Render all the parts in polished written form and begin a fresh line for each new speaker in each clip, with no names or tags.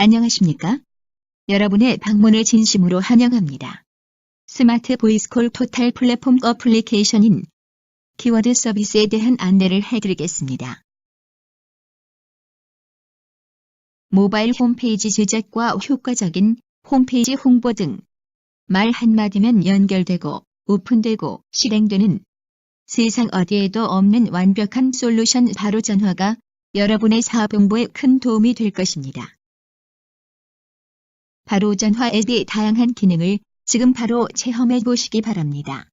안녕하십니까? 여러분의 방문을 진심으로 환영합니다. 스마트 보이스콜 토탈 플랫폼 어플리케이션인 키워드 서비스에 대한 안내를 해드리겠습니다. 모바일 홈페이지 제작과 효과적인 홈페이지 홍보 등 말 한마디면 연결되고 오픈되고 실행되는 세상 어디에도 없는 완벽한 솔루션 바로 전화가 여러분의 사업 홍보에 큰 도움이 될 것입니다. 바로 전화 앱의 다양한 기능을 지금 바로 체험해 보시기 바랍니다.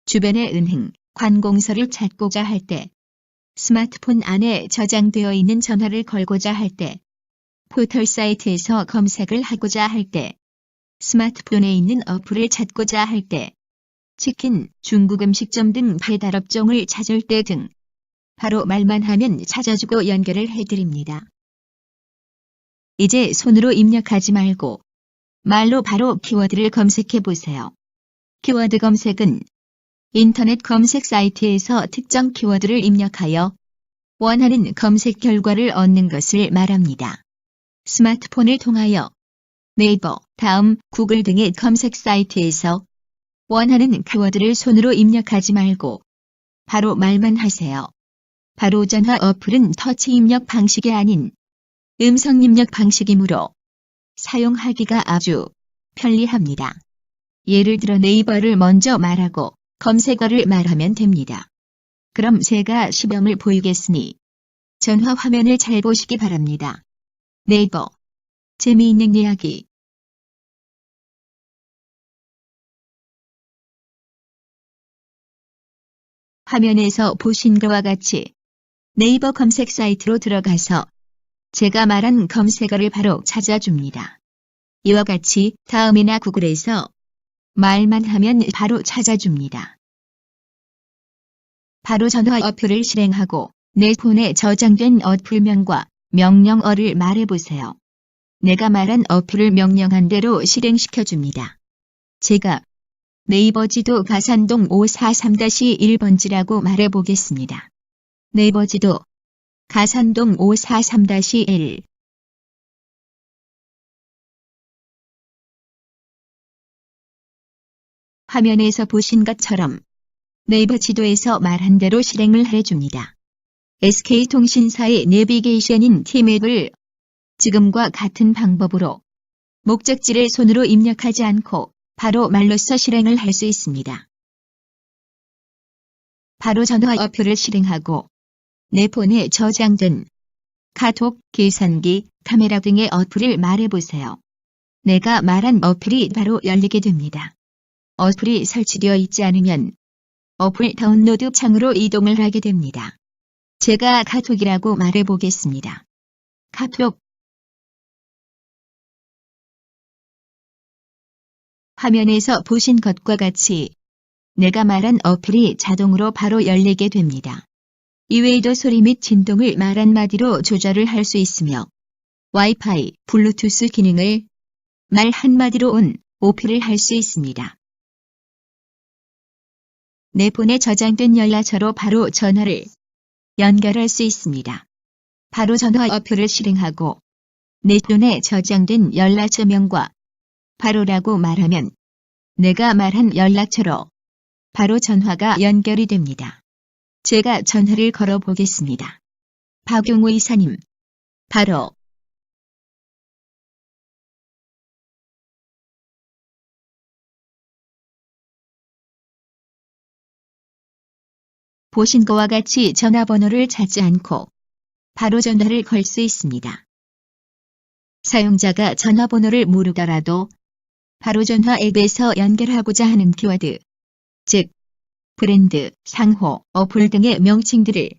주변의 은행, 관공서를 찾고자 할 때, 스마트폰 안에 저장되어 있는 전화를 걸고자 할 때, 포털 사이트에서 검색을 하고자 할 때, 스마트폰에 있는 어플을 찾고자 할 때, 치킨, 중국 음식점 등 배달 업종을 찾을 때 등 바로 말만 하면 찾아주고 연결을 해드립니다. 이제 손으로 입력하지 말고 말로 바로 키워드를 검색해 보세요. 키워드 검색은 인터넷 검색 사이트에서 특정 키워드를 입력하여 원하는 검색 결과를 얻는 것을 말합니다. 스마트폰을 통하여 네이버, 다음, 구글 등의 검색 사이트에서 원하는 키워드를 손으로 입력하지 말고 바로 말만 하세요. 바로 전화 어플은 터치 입력 방식이 아닌 음성 입력 방식이므로 사용하기가 아주 편리합니다. 예를 들어 네이버를 먼저 말하고 검색어를 말하면 됩니다. 그럼 제가 시범을 보이겠으니 전화 화면을 잘 보시기 바랍니다. 네이버 재미있는 이야기 화면에서 보신 것과 같이 네이버 검색 사이트로 들어가서 제가 말한 검색어를 바로 찾아줍니다. 이와 같이 다음이나 구글에서 말만 하면 바로 찾아줍니다. 바로 전화 어플을 실행하고 내 폰에 저장된 어플명과 명령어를 말해보세요. 내가 말한 어플을 명령한 대로 실행시켜줍니다. 제가 네이버 지도 가산동 543-1번지라고 말해보겠습니다. 네이버 지도 가산동 543-1 화면에서 보신 것처럼 네이버 지도에서 말한 대로 실행을 해줍니다. SK통신사의 내비게이션인 T맵을 지금과 같은 방법으로 목적지를 손으로 입력하지 않고 바로 말로써 실행을 할 수 있습니다. 바로 전화 어플을 실행하고 내 폰에 저장된 카톡, 계산기, 카메라 등의 어플을 말해보세요. 내가 말한 어플이 바로 열리게 됩니다. 어플이 설치되어 있지 않으면 어플 다운로드 창으로 이동을 하게 됩니다. 제가 카톡이라고 말해보겠습니다. 카톡 화면에서 보신 것과 같이 내가 말한 어플이 자동으로 바로 열리게 됩니다. 이외에도 소리 및 진동을 말 한마디로 조절을 할 수 있으며 와이파이, 블루투스 기능을 말 한마디로 온, 오프를 할 수 있습니다. 내 폰에 저장된 연락처로 바로 전화를 연결할 수 있습니다. 바로 전화 어플을 실행하고 내 폰에 저장된 연락처명과 바로라고 말하면 내가 말한 연락처로 바로 전화가 연결이 됩니다. 제가 전화를 걸어 보겠습니다. 박용우 이사님, 바로 보신 것과 같이 전화번호를 찾지 않고 바로 전화를 걸 수 있습니다. 사용자가 전화번호를 모르더라도 바로 전화 앱에서 연결하고자 하는 키워드, 즉 브랜드, 상호, 어플 등의 명칭들을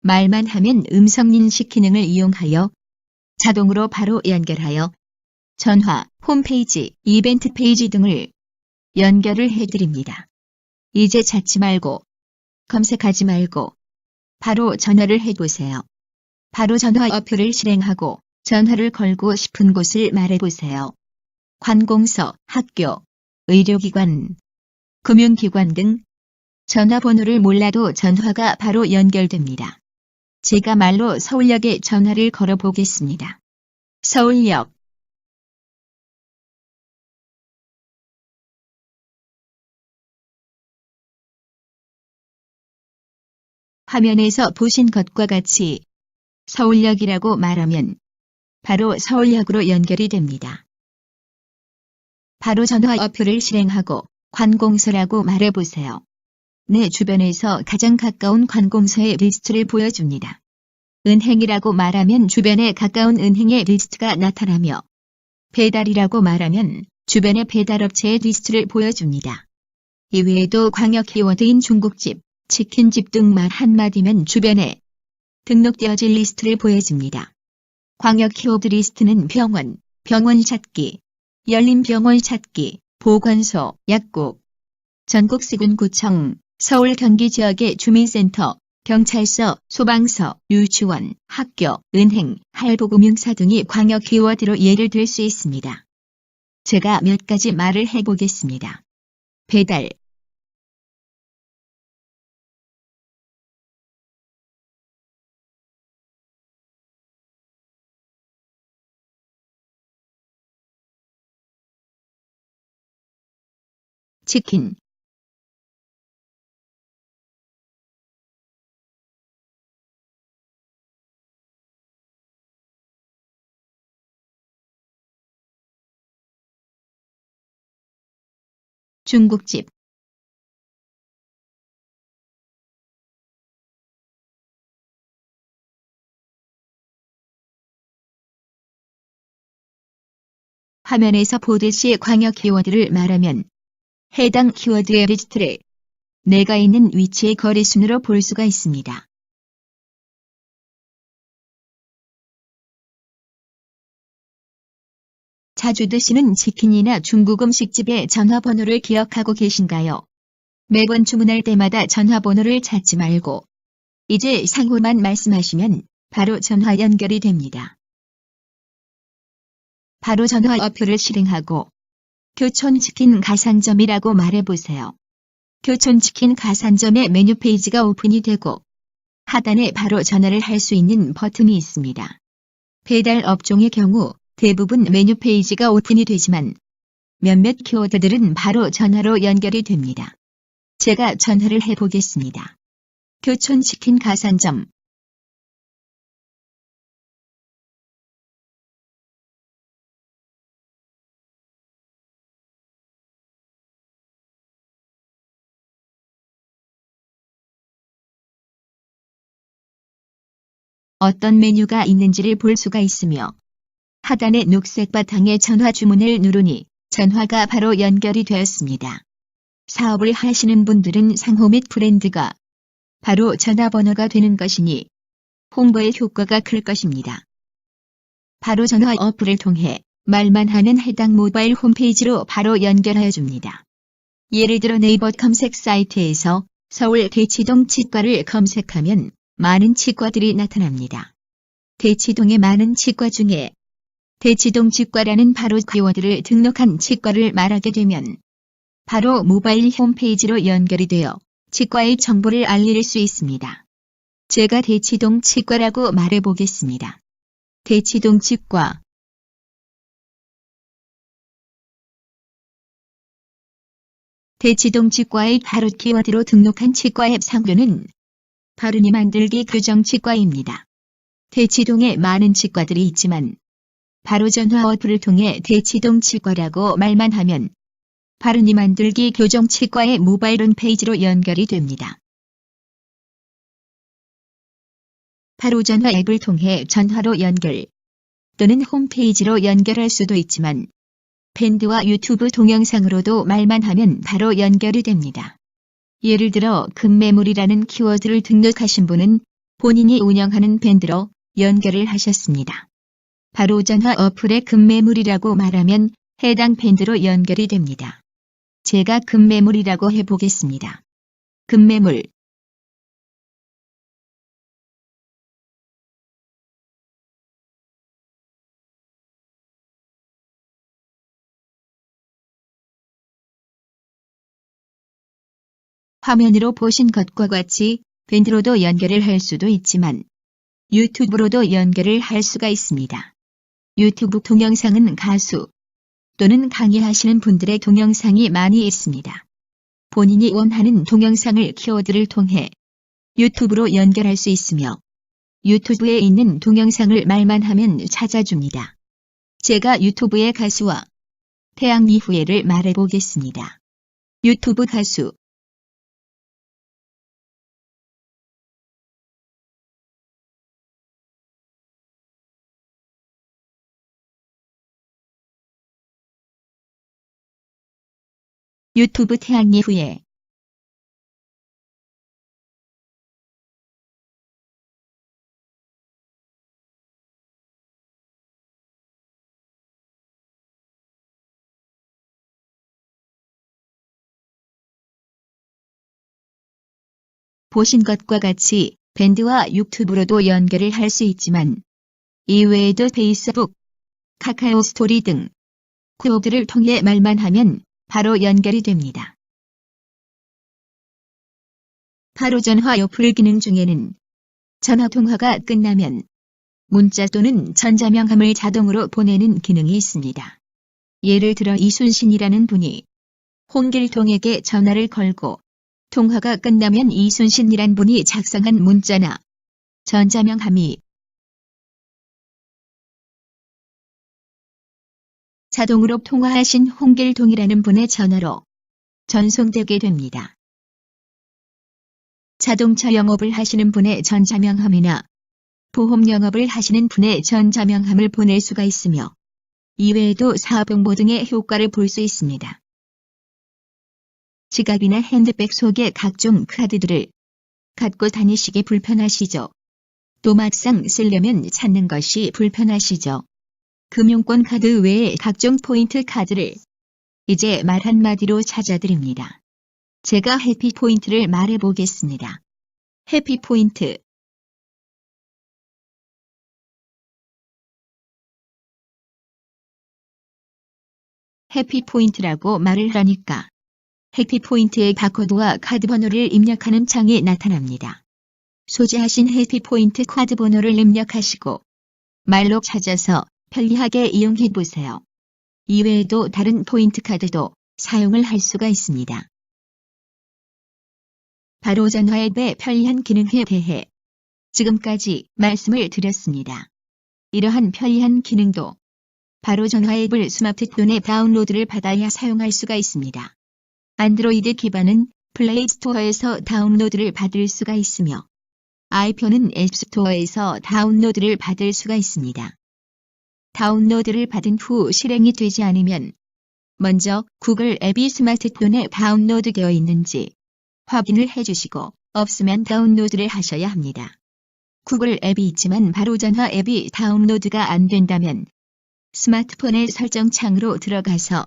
말만 하면 음성인식 기능을 이용하여 자동으로 바로 연결하여 전화, 홈페이지, 이벤트 페이지 등을 연결을 해드립니다. 이제 찾지 말고 검색하지 말고 바로 전화를 해보세요. 바로 전화 어플을 실행하고 전화를 걸고 싶은 곳을 말해보세요. 관공서, 학교, 의료기관, 금융기관 등 전화번호를 몰라도 전화가 바로 연결됩니다. 제가 말로 서울역에 전화를 걸어 보겠습니다. 서울역 화면에서 보신 것과 같이 서울역이라고 말하면 바로 서울역으로 연결이 됩니다. 바로 전화 어플을 실행하고 관공서라고 말해보세요. 내 주변에서 가장 가까운 관공서의 리스트를 보여줍니다. 은행이라고 말하면 주변에 가까운 은행의 리스트가 나타나며 배달이라고 말하면 주변의 배달업체의 리스트를 보여줍니다. 이외에도 광역 키워드인 중국집, 치킨집 등 말 한마디면 주변에 등록되어질 리스트를 보여줍니다. 광역 키워드 리스트는 병원, 병원 찾기, 열린 병원 찾기, 보건소, 약국, 전국 시군구청, 서울 경기 지역의 주민센터, 경찰서, 소방서, 유치원, 학교, 은행, 할부금융사 등이 광역 키워드로 예를 들 수 있습니다. 제가 몇 가지 말을 해보겠습니다. 배달, 치킨, 중국집, 화면에서 보듯이 광역 키워드를 말하면 해당 키워드의 리스트를 내가 있는 위치의 거리순으로 볼 수가 있습니다. 자주 드시는 치킨이나 중국 음식집의 전화번호를 기억하고 계신가요? 매번 주문할 때마다 전화번호를 찾지 말고 이제 상호만 말씀하시면 바로 전화 연결이 됩니다. 바로 전화 어플을 실행하고 교촌치킨 가산점이라고 말해보세요. 교촌치킨 가산점의 메뉴 페이지가 오픈이 되고 하단에 바로 전화를 할 수 있는 버튼이 있습니다. 배달 업종의 경우 대부분 메뉴 페이지가 오픈이 되지만 몇몇 키워드들은 바로 전화로 연결이 됩니다. 제가 전화를 해보겠습니다. 교촌치킨 가산점. 어떤 메뉴가 있는지를 볼 수가 있으며 하단의 녹색 바탕에 전화 주문을 누르니 전화가 바로 연결이 되었습니다. 사업을 하시는 분들은 상호 및 브랜드가 바로 전화번호가 되는 것이니 홍보의 효과가 클 것입니다. 바로 전화 어플을 통해 말만 하면 해당 모바일 홈페이지로 바로 연결하여 줍니다. 예를 들어 네이버 검색 사이트에서 서울 대치동 치과를 검색하면 많은 치과들이 나타납니다. 대치동의 많은 치과 중에 대치동 치과라는 바로 키워드를 등록한 치과를 말하게 되면 바로 모바일 홈페이지로 연결이 되어 치과의 정보를 알릴 수 있습니다. 제가 대치동 치과라고 말해보겠습니다. 대치동 치과. 대치동 치과의 바로 키워드로 등록한 치과 앱 상표는 바르니 만들기 교정치과입니다. 대치동에 많은 치과들이 있지만 바로 전화 어플을 통해 대치동 치과라고 말만 하면 바르니 만들기 교정치과의 모바일 홈페이지로 연결이 됩니다. 바로 전화 앱을 통해 전화로 연결 또는 홈페이지로 연결할 수도 있지만 밴드와 유튜브 동영상으로도 말만 하면 바로 연결이 됩니다. 예를 들어 금매물이라는 키워드를 등록하신 분은 본인이 운영하는 밴드로 연결을 하셨습니다. 바로 전화 어플에 금매물이라고 말하면 해당 밴드로 연결이 됩니다. 제가 금매물이라고 해보겠습니다. 금매물. 화면으로 보신 것과 같이 밴드로도 연결을 할 수도 있지만 유튜브로도 연결을 할 수가 있습니다. 유튜브 동영상은 가수 또는 강의하시는 분들의 동영상이 많이 있습니다. 본인이 원하는 동영상을 키워드를 통해 유튜브로 연결할 수 있으며 유튜브에 있는 동영상을 말만 하면 찾아줍니다. 제가 유튜브의 가수와 태양 이후에를 말해보겠습니다. 유튜브 가수 유튜브 태양 이후에 보신 것과 같이 밴드와 유튜브로도 연결을 할 수 있지만 이외에도 페이스북, 카카오 스토리 등 퀘어들을 통해 말만 하면 바로 연결이 됩니다. 바로 전화 어플 기능 중에는 전화 통화가 끝나면 문자 또는 전자명함을 자동으로 보내는 기능이 있습니다. 예를 들어 이순신이라는 분이 홍길동에게 전화를 걸고 통화가 끝나면 이순신이란 분이 작성한 문자나 전자명함이 자동으로 통화하신 홍길동이라는 분의 전화로 전송되게 됩니다. 자동차 영업을 하시는 분의 전자명함이나 보험 영업을 하시는 분의 전자명함을 보낼 수가 있으며 이외에도 사업정보 등의 효과를 볼 수 있습니다. 지갑이나 핸드백 속에 각종 카드들을 갖고 다니시기 불편하시죠? 또 막상 쓰려면 찾는 것이 불편하시죠? 금융권 카드 외에 각종 포인트 카드를 이제 말 한마디로 찾아드립니다. 제가 해피포인트를 말해보겠습니다. 해피포인트 해피포인트라고 말을 하니까 해피포인트의 바코드와 카드 번호를 입력하는 창이 나타납니다. 소지하신 해피포인트 카드 번호를 입력하시고 말로 찾아서 편리하게 이용해보세요. 이외에도 다른 포인트 카드도 사용을 할 수가 있습니다. 바로 전화 앱의 편리한 기능에 대해 지금까지 말씀을 드렸습니다. 이러한 편리한 기능도 바로 전화 앱을 스마트폰에 다운로드를 받아야 사용할 수가 있습니다. 안드로이드 기반은 플레이 스토어에서 다운로드를 받을 수가 있으며 아이폰은 앱스토어에서 다운로드를 받을 수가 있습니다. 다운로드를 받은 후 실행이 되지 않으면 먼저 구글 앱이 스마트폰에 다운로드되어 있는지 확인을 해주시고 없으면 다운로드를 하셔야 합니다. 구글 앱이 있지만 바로 전화 앱이 다운로드가 안 된다면 스마트폰의 설정창으로 들어가서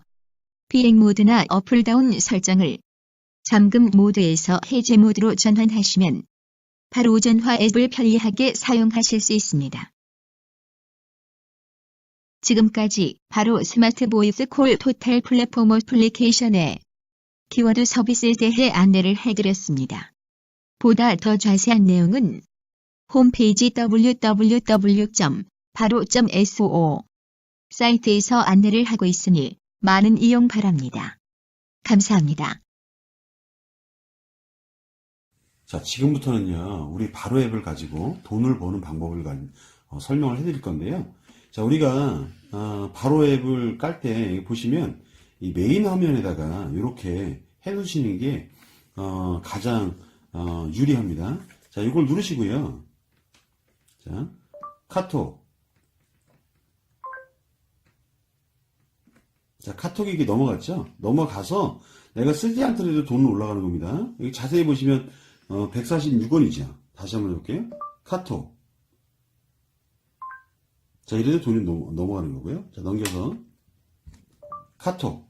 비행 모드나 어플 다운 설정을 잠금 모드에서 해제 모드로 전환하시면 바로 전화 앱을 편리하게 사용하실 수 있습니다. 지금까지 바로 스마트 보이스 콜 토탈 플랫폼 어플리케이션의 키워드 서비스에 대해 안내를 해드렸습니다. 보다 더 자세한 내용은 홈페이지 www.baro.so 사이트에서 안내를 하고 있으니 많은 이용 바랍니다. 감사합니다.
자, 지금부터는요, 우리 바로 앱을 가지고 돈을 버는 방법을 설명을 해드릴 건데요. 자, 우리가 바로 앱을 깔 때 보시면 이 메인 화면에다가 이렇게 해두시는 게 가장 유리합니다. 자, 이걸 누르시고요. 자, 카톡. 자, 카톡이 이게 넘어갔죠? 넘어가서 내가 쓰지 않더라도 돈은 올라가는 겁니다. 여기 자세히 보시면 146원이죠. 다시 한번 해볼게요. 카톡. 자, 이래도 돈이 넘어가는 거고요. 자, 넘겨서 카톡.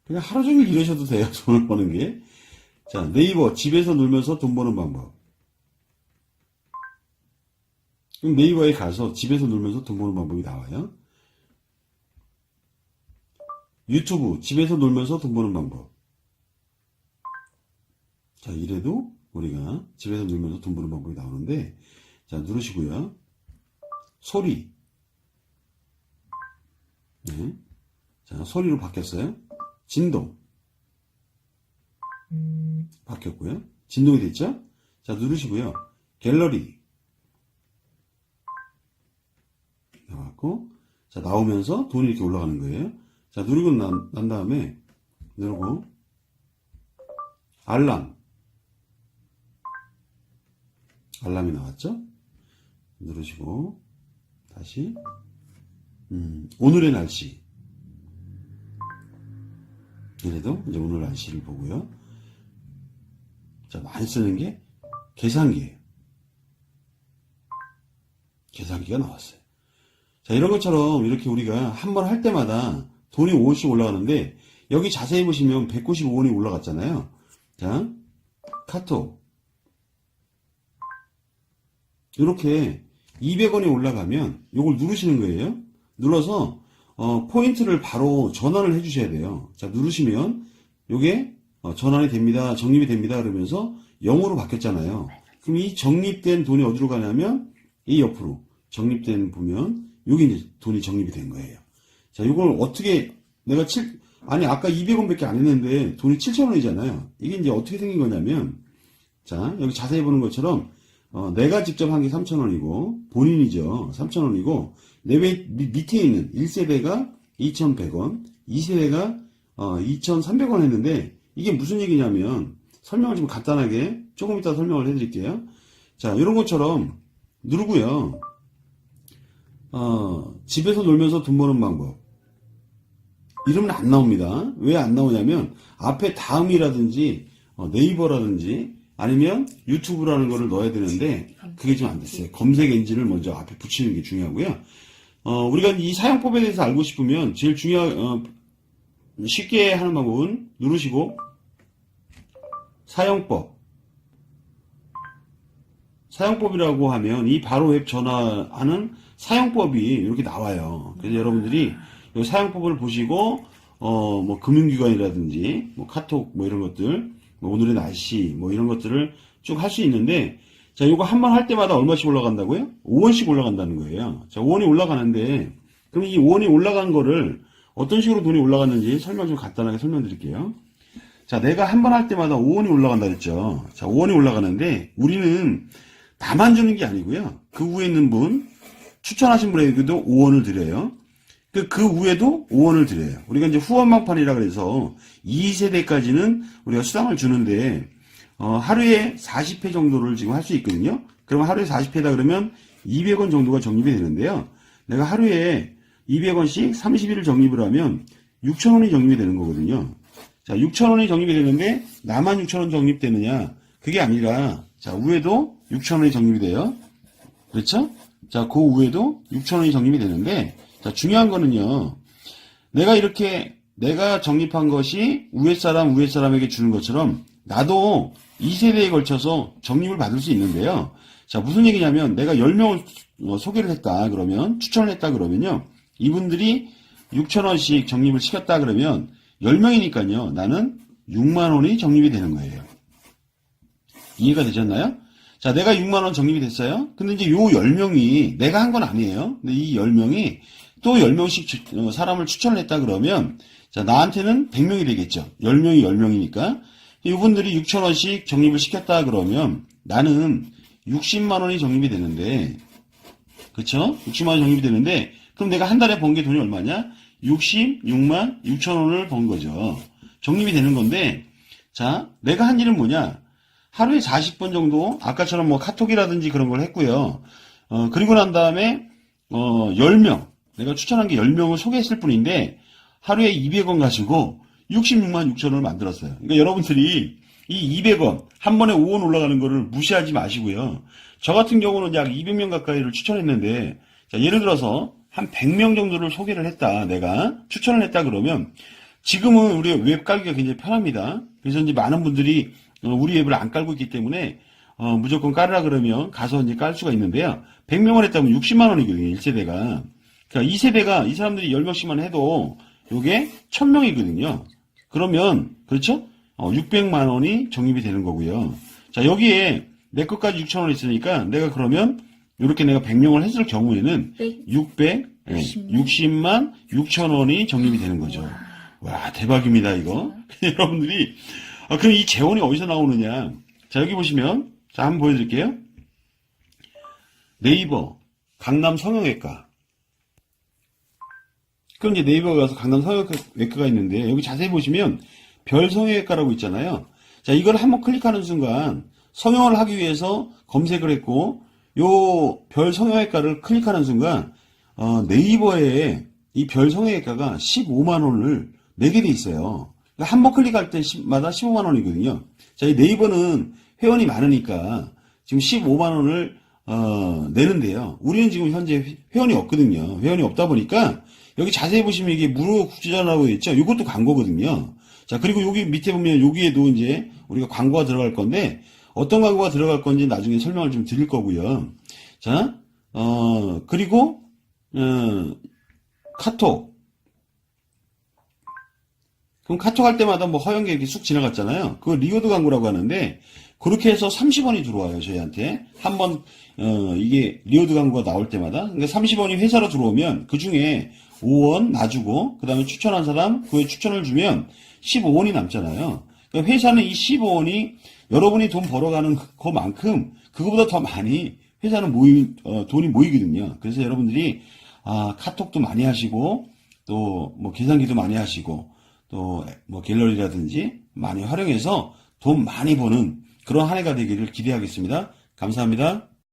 그냥 하루 종일 이러셔도 돼요. 돈을 버는 게. 자, 네이버 집에서 놀면서 돈 버는 방법. 그럼 네이버에 가서 집에서 놀면서 돈 버는 방법이 나와요. 유튜브 집에서 놀면서 돈 버는 방법. 자, 이래도 우리가 집에서 놀면서 돈 버는 방법이 나오는데, 자, 누르시고요. 소리. 네. 자, 소리로 바뀌었어요. 진동. 바뀌었고요. 진동이 됐죠? 자, 누르시고요. 갤러리. 나왔고, 자, 나오면서 돈이 이렇게 올라가는 거예요. 자, 누르고 난 다음에, 누르고, 알람이 나왔죠? 누르시고, 다시, 오늘의 날씨. 얘네도 이제 오늘 날씨를 보고요. 자, 많이 쓰는 게 계산기예요. 계산기가 나왔어요. 자, 이런 것처럼 이렇게 우리가 한 번 할 때마다 돈이 5원씩 올라가는데, 여기 자세히 보시면 195원이 올라갔잖아요. 자, 카톡. 이렇게 200원이 올라가면 이걸 누르시는 거예요. 눌러서 포인트를 바로 전환을 해주셔야 돼요. 자, 누르시면 이게 전환이 됩니다. 적립이 됩니다. 그러면서 0으로 바뀌었잖아요. 그럼 이 적립된 돈이 어디로 가냐면 이 옆으로 적립된 보면 여기 이제 돈이 적립이 된 거예요. 자, 이걸 어떻게 내가 아까 200원밖에 안 했는데 돈이 7,000원이잖아요. 이게 이제 어떻게 생긴 거냐면, 자, 여기 자세히 보는 것처럼 내가 직접 한 게 3,000원이고 본인이죠. 3,000원이고 내 밑에 있는 1세대가 2,100원, 2세대가 2,300원 했는데 이게 무슨 얘기냐면 설명을 좀 간단하게 조금 이따 설명을 해드릴게요. 자, 이런 것처럼 누르고요. 집에서 놀면서 돈 버는 방법. 이러면 안 나옵니다. 왜 안 나오냐면 앞에 다음이라든지 네이버라든지 아니면 유튜브라는 거를 넣어야 되는데 그게 좀 안 됐어요. 검색 엔진을 먼저 앞에 붙이는 게 중요하고요. 우리가 이 사용법에 대해서 알고 싶으면 제일 쉽게 하는 방법은 누르시고 사용법이라고 하면 이 바로 웹 전화하는 사용법이 이렇게 나와요. 그래서 여러분들이 이 사용법을 보시고 뭐 금융기관이라든지 뭐 카톡 뭐 이런 것들, 뭐 오늘의 날씨 뭐 이런 것들을 쭉 할 수 있는데, 자, 이거 한 번 할 때마다 얼마씩 올라간다고요? 5원씩 올라간다는 거예요. 자, 5원이 올라가는데, 그럼 이 5원이 올라간 거를 어떤 식으로 돈이 올라갔는지 설명 좀 간단하게 설명드릴게요. 자, 내가 한 번 할 때마다 5원이 올라간다 그랬죠. 자, 5원이 올라가는데 우리는 나만 주는 게 아니고요. 그 위에 있는 분, 추천하신 분에게도 5원을 드려요. 그 위에도 5원을 드려요. 우리가 이제 후원망판이라 그래서 2세대까지는 우리가 수당을 주는데, 하루에 40회 정도를 지금 할 수 있거든요. 그럼 하루에 40회다 그러면 200원 정도가 적립이 되는데요. 내가 하루에 200원씩 30일을 적립을 하면 6,000원이 적립이 되는 거거든요. 자, 6,000원이 적립이 되는데 나만 6,000원 적립되느냐? 그게 아니라, 자, 위에도 6,000원이 적립이 돼요. 그렇죠? 자, 그 위에도 6,000원이 적립이 되는데, 자, 중요한 거는요. 내가 적립한 것이 위에 사람에게 주는 것처럼 나도 2세대에 걸쳐서 적립을 받을 수 있는데요. 자, 무슨 얘기냐면 내가 10명을 소개를 했다 그러면, 추천을 했다 그러면요. 이분들이 6,000원씩 적립을 시켰다 그러면 10명이니까요. 나는 6만 원이 적립이 되는 거예요. 이해가 되셨나요? 자, 내가 6만 원 적립이 됐어요. 근데 이제 요 10명이 내가 한 건 아니에요. 근데 이 10명이 또 10명씩 사람을 추천을 했다 그러면, 자, 나한테는 100명이 되겠죠. 10명이 10명이니까. 이분들이 6,000원씩 적립을 시켰다 그러면 나는 60만 원이 적립이 되는데, 그쵸? 60만 원이 적립이 되는데, 그럼 내가 한 달에 번 게 돈이 얼마냐? 66만 6천 원을 번 거죠. 적립이 되는 건데, 자, 내가 한 일은 뭐냐? 하루에 40번 정도, 아까처럼 뭐 카톡이라든지 그런 걸 했고요. 그리고 난 다음에, 10명. 내가 추천한 게 10명을 소개했을 뿐인데, 하루에 200원 가지고 66만 6천 원을 만들었어요. 그러니까 여러분들이 이 200원, 한 번에 5원 올라가는 거를 무시하지 마시고요. 저 같은 경우는 약 200명 가까이를 추천했는데, 자, 예를 들어서 한 100명 정도를 소개를 했다. 내가 추천을 했다 그러면, 지금은 우리 웹 깔기가 굉장히 편합니다. 그래서 이제 많은 분들이 우리 웹을 안 깔고 있기 때문에, 무조건 깔으라 그러면 가서 이제 깔 수가 있는데요. 100명을 했다면 60만 원이거든요, 1세대가. 그러니까 2세대가 이 사람들이 10명씩만 해도 요게 1000명이거든요. 그러면, 그렇죠? 600만 원이 적립이 되는 거고요. 자, 여기에 내 것까지 6,000원 있으니까 내가 그러면 이렇게 내가 100명을 했을 경우에는 660만 6천 원이 적립이 되는 거죠. 와, 대박입니다, 이거. 여러분들이, 그럼 이 재원이 어디서 나오느냐? 자, 여기 보시면, 자, 한번 보여드릴게요. 네이버, 강남 성형외과. 그럼 이제 네이버에 가서 강남 성형외과가 있는데, 여기 자세히 보시면, 별 성형외과라고 있잖아요. 자, 이걸 한번 클릭하는 순간, 성형을 하기 위해서 검색을 했고, 요 별 성형외과를 클릭하는 순간, 네이버에 이 별 성형외과가 15만 원을 내게 돼 있어요. 그러니까 한번 클릭할 때마다 15만 원이거든요. 자, 이 네이버는 회원이 많으니까 지금 15만 원을 내는데요. 우리는 지금 현재 회원이 없거든요. 회원이 없다 보니까 여기 자세히 보시면 이게 무료 국제전화라고 있죠. 이것도 광고거든요. 자, 그리고 여기 밑에 보면 여기에도 이제 우리가 광고가 들어갈 건데 어떤 광고가 들어갈 건지 나중에 설명을 좀 드릴 거고요. 자, 그리고 카톡. 그럼 카톡 할 때마다 뭐 허용계 이렇게 쑥 지나갔잖아요. 그거 리워드 광고라고 하는데, 그렇게 해서 30원이 들어와요, 저희한테. 한번, 이게 리워드 광고가 나올 때마다. 그러니까 30원이 회사로 들어오면, 그 중에 5원 놔주고, 그 다음에 추천한 사람, 그에 추천을 주면 15원이 남잖아요. 그러니까 회사는 이 15원이 여러분이 돈 벌어가는 그만큼, 그거보다 더 많이 회사는 돈이 모이거든요. 그래서 여러분들이, 카톡도 많이 하시고, 또, 뭐, 계산기도 많이 하시고, 또, 뭐, 갤러리라든지 많이 활용해서 돈 많이 버는 그런 한 해가 되기를 기대하겠습니다. 감사합니다.